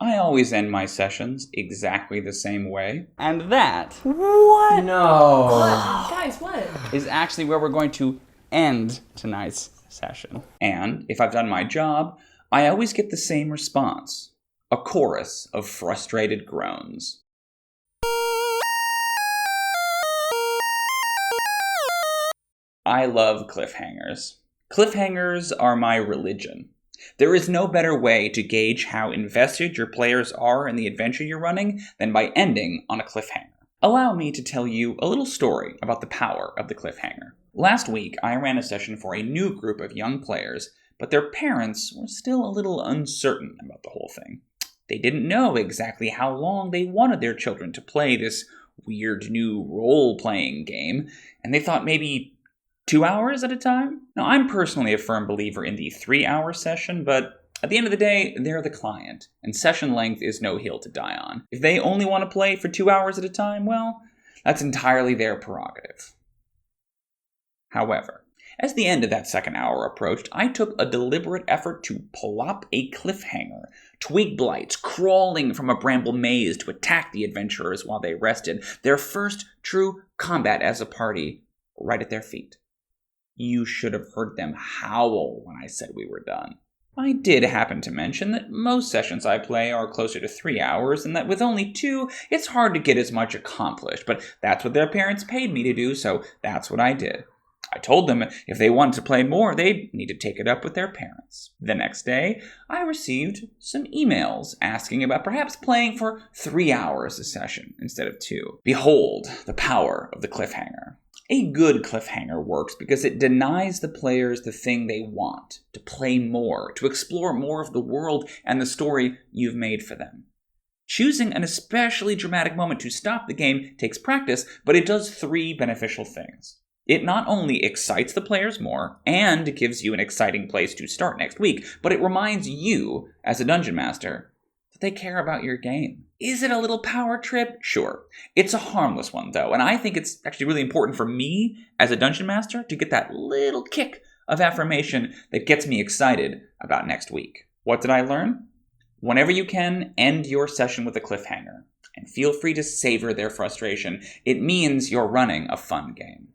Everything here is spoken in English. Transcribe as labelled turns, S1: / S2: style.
S1: I always end my sessions exactly the same way. And that
S2: What?
S3: No.
S2: What? Guys, what?
S1: is actually where we're going to end tonight's session. And if I've done my job, I always get the same response. A chorus of frustrated groans. I love cliffhangers. Cliffhangers are my religion. There is no better way to gauge how invested your players are in the adventure you're running than by ending on a cliffhanger. Allow me to tell you a little story about the power of the cliffhanger. Last week, I ran a session for a new group of young players, but their parents were still a little uncertain about the whole thing. They didn't know exactly how long they wanted their children to play this weird new role-playing game, and they thought maybe 2 hours at a time? Now, I'm personally a firm believer in the 3-hour session, but at the end of the day, they're the client, and session length is no hill to die on. If they only want to play for 2 hours at a time, well, that's entirely their prerogative. However, as the end of that second hour approached, I took a deliberate effort to plop a cliffhanger. Twig blights crawling from a bramble maze to attack the adventurers while they rested, their first true combat as a party right at their feet. You should have heard them howl when I said we were done. I did happen to mention that most sessions I play are closer to 3 hours, and that with only 2, it's hard to get as much accomplished, but that's what their parents paid me to do, so that's what I did. I told them if they wanted to play more, they'd need to take it up with their parents. The next day, I received some emails asking about perhaps playing for 3 hours a session instead of 2. Behold the power of the cliffhanger. A good cliffhanger works because it denies the players the thing they want, to play more, to explore more of the world and the story you've made for them. Choosing an especially dramatic moment to stop the game takes practice, but it does 3 beneficial things. It not only excites the players more, and gives you an exciting place to start next week, but it reminds you, as a dungeon master, that they care about your game. Is it a little power trip? Sure. It's a harmless one, though, and I think it's actually really important for me, as a dungeon master, to get that little kick of affirmation that gets me excited about next week. What did I learn? Whenever you can, end your session with a cliffhanger, and feel free to savor their frustration. It means you're running a fun game.